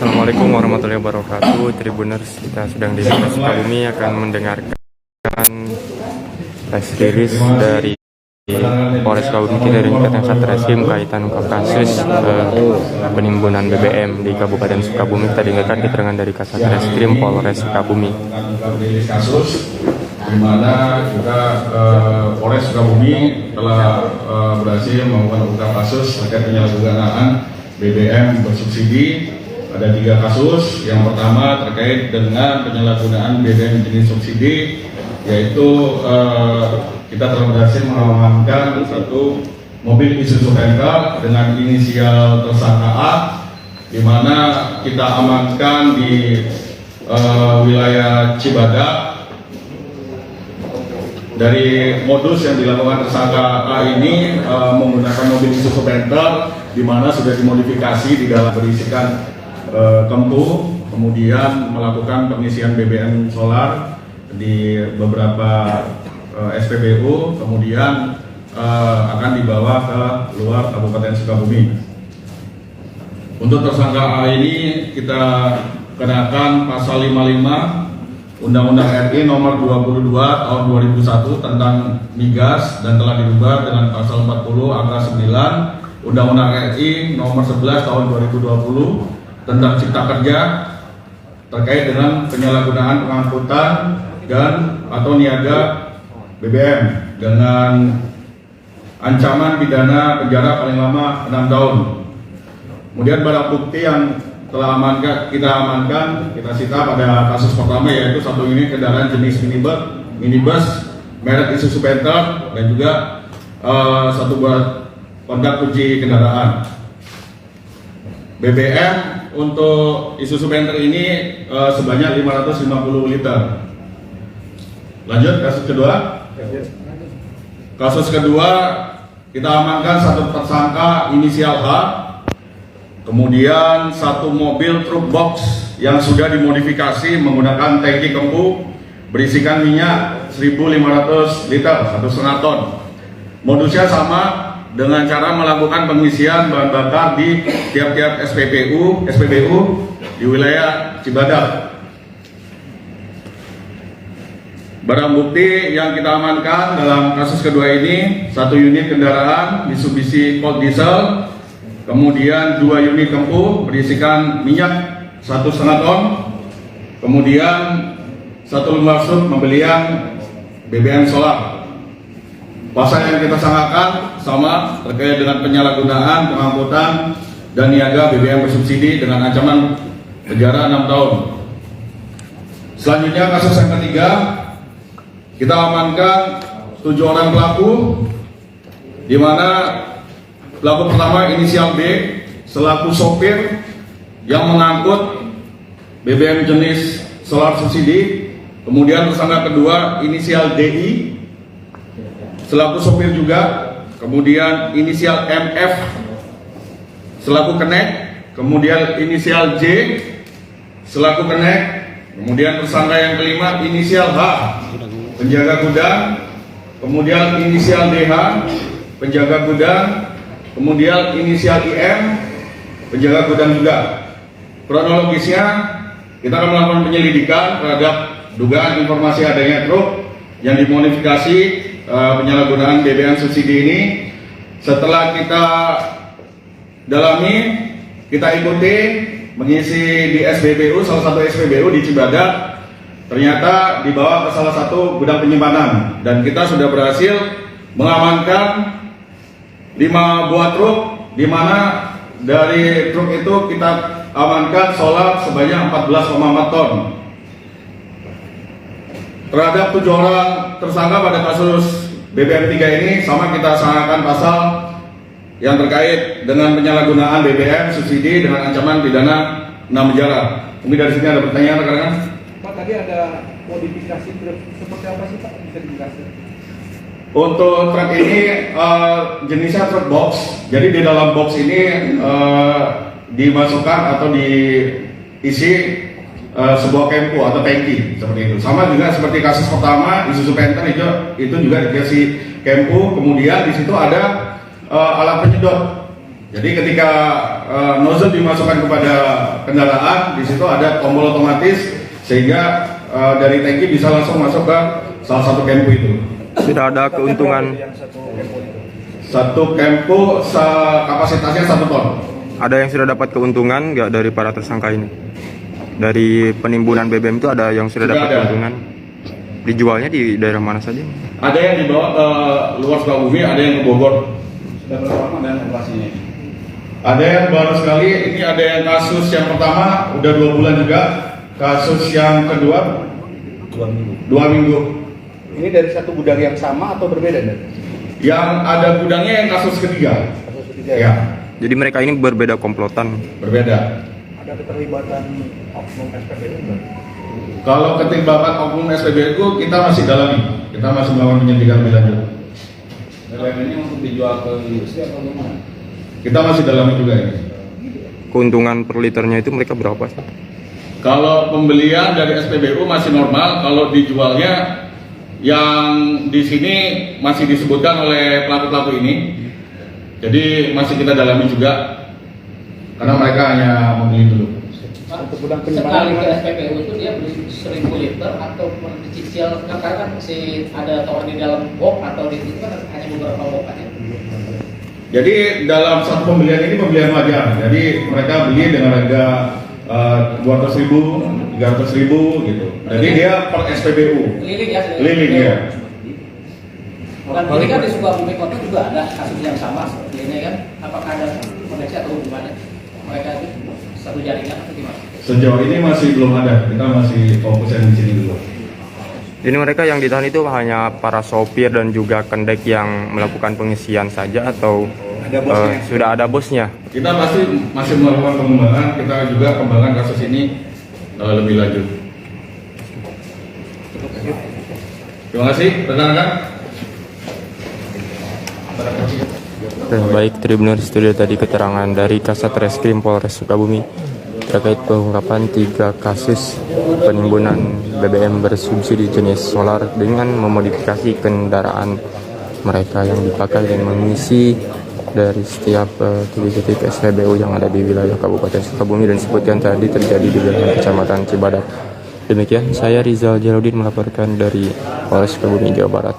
Assalamualaikum warahmatullahi wabarakatuh. Tribuners, kita sedang di Kota Sukabumi akan mendengarkan press release dari Polres Sukabumi dari Ikatan Satreskrim kaitan ungkap kasus penimbunan BBM di Kabupaten Sukabumi. Kita dengarkan keterangan dari Kasatreskrim Polres Sukabumi. Kasus di mana juga Polres Sukabumi telah berhasil melakukan ungkap kasus terkait penyalahgunaan BBM bersubsidi. Ada 3 kasus. Yang pertama terkait dengan penyalahgunaan BBM jenis subsidi, yaitu kita telah berhasil mengamankan satu mobil Isuzu Panther dengan inisial tersangka A, di mana kita amankan di wilayah Cibadak. Dari modus yang dilakukan tersangka A ini menggunakan mobil Isuzu Panther, di mana sudah dimodifikasi di dalam berisikan kempu, kemudian melakukan pengisian BBM solar di beberapa SPBU, kemudian akan dibawa ke luar Kabupaten Sukabumi. Untuk tersangka A ini kita kenakan pasal 55 Undang-Undang RI nomor 22 tahun 2001 tentang migas dan telah dirubah dengan pasal 40 angka 9 Undang-Undang RI nomor 11 tahun 2020 tentang Cipta Kerja terkait dengan penyalahgunaan pengangkutan dan atau niaga BBM dengan ancaman pidana penjara paling lama 6 tahun. Kemudian barang bukti yang telah kita amankan, kita sita pada kasus pertama, yaitu satu unit kendaraan jenis minibus merek Isuzu Panther dan juga satu buah kontak kunci kendaraan. BBM untuk Isuzu Panther ini sebanyak 550 liter. Lanjut kasus kedua. Kasus kedua kita amankan satu tersangka inisial H, kemudian satu mobil truk box yang sudah dimodifikasi menggunakan tangki kempu berisikan minyak 1.500 liter, 1,5 ton. Modusnya sama, dengan cara melakukan pengisian bahan bakar di tiap-tiap SPBU di wilayah Cibadak. Barang bukti yang kita amankan dalam kasus kedua ini, satu unit kendaraan Mitsubishi Colt Diesel, kemudian 2 unit kempu berisikan minyak 1,5 ton, kemudian satu lembar surat pembelian BBM solar. Pasal yang kita sangkakan sama terkait dengan penyalahgunaan pengangkutan dan niaga BBM bersubsidi dengan ancaman penjara 6 tahun. Selanjutnya kasus yang ketiga, kita amankan 7 orang pelaku, di mana pelaku pertama inisial B selaku sopir yang mengangkut BBM jenis solar subsidi, kemudian tersangka kedua inisial DI selaku sopir juga, kemudian inisial MF selaku kenek, kemudian inisial J selaku kenek, kemudian tersangka yang kelima inisial H penjaga gudang, kemudian inisial DH penjaga gudang, kemudian inisial IM penjaga gudang juga. Kronologisnya kita akan melakukan penyelidikan terhadap dugaan informasi adanya truk yang dimodifikasi penyalahgunaan BBM subsidi ini. Setelah kita dalami, kita ikuti mengisi di SPBU, salah satu SPBU di Cibadak, ternyata dibawa ke salah satu gudang penyimpanan, dan kita sudah berhasil mengamankan 5 buah truk, di mana dari truk itu kita amankan solar sebanyak 14,4 ton. Terhadap 7 orang tersangka pada kasus BBM 3 ini sama kita sangkakan pasal yang terkait dengan penyalahgunaan BBM subsidi dengan ancaman pidana 6 penjara. Mungkin dari sini ada pertanyaan rekan-rekan? Pak, tadi ada modifikasi truk seperti apa sih Pak? Bisa dijelaskan? Untuk truk ini jenisnya truk box. Jadi di dalam box ini dimasukkan atau diisi sebuah kempu atau tangki seperti itu. Sama juga seperti kasus pertama Isuzu Panther itu juga dikasih kempu, kemudian di situ ada alat penyedot Jadi ketika nozzle dimasukkan kepada kendaraan, di situ ada tombol otomatis sehingga dari tangki bisa langsung masuk ke salah satu kempu itu. Sudah ada keuntungan. Satu kempu kapasitasnya 1 ton. Ada yang sudah dapat keuntungan nggak dari para tersangka ini? Dari penimbunan BBM itu ada yang sudah dapat ada. keuntungan? Dijualnya di daerah mana saja? Ada yang dibawa ke luar Sukabumi, ada yang ke Bogor. Sudah berapa lama dan operasinya? Ada yang baru sekali, ini ada yang kasus yang pertama udah 2 bulan juga. Kasus yang kedua 2 minggu. Ini dari satu gudang yang sama atau berbeda? Yang ada gudangnya yang kasus ketiga. Kasus ketiga Ya, Jadi mereka ini berbeda komplotan. berbeda. Ada keterlibatan oknum SPBU enggak? Kalau keterlibatan oknum SPBU kita masih dalami, kita masih melakukan penyelidikan lebih lanjut. BBM ini untuk dijual ke industri atau gimana? Kita masih dalami juga ini. Keuntungan per liternya itu mereka berapa sih? Kalau pembelian dari SPBU masih normal, kalau dijualnya yang di sini masih disebutkan oleh pelaku-pelaku ini. Jadi masih kita dalami juga karena mereka hanya membeli dulu. Untuk gudang Sekali penyimpanan ke SPBU itu dia beli 1000 liter atau dicicil, karena kan si ada tower di dalam box atau di situ kan hanya beberapa box aja. Jadi dalam satu pembelian ini pembelian wajar. Jadi mereka beli dengan harga 200.000, 300.000 gitu. Jadi dia per SPBU. Keliling ya. Keliling ya. Dan ini kan di Sukabumi Kota juga ada kasus yang sama seperti ini kan. Apakah ada koneksi atau hubungannya mereka itu satu jaringan atau gimana? Sejauh ini masih belum ada. Kita masih fokus yang di sini dulu. Jadi mereka yang ditahan itu hanya para sopir dan juga kendek yang melakukan pengisian saja atau sudah ada bosnya? Kita pasti masih melakukan pengembangan. Kita juga kembangkan kasus ini lebih lanjut. Terima kasih, rekan-rekan. Baik, Tribuners, itu dia tadi keterangan dari Kasat Reskrim Polres Sukabumi terkait pengungkapan 3 kasus penimbunan BBM bersubsidi jenis solar dengan memodifikasi kendaraan mereka yang dipakai dan mengisi dari setiap titik-titik SPBU yang ada di wilayah Kabupaten Sukabumi dan sebutkan tadi terjadi di wilayah Kecamatan Cibadak. Demikian, saya Rizal Jaludin melaporkan dari Polres Sukabumi, Jawa Barat.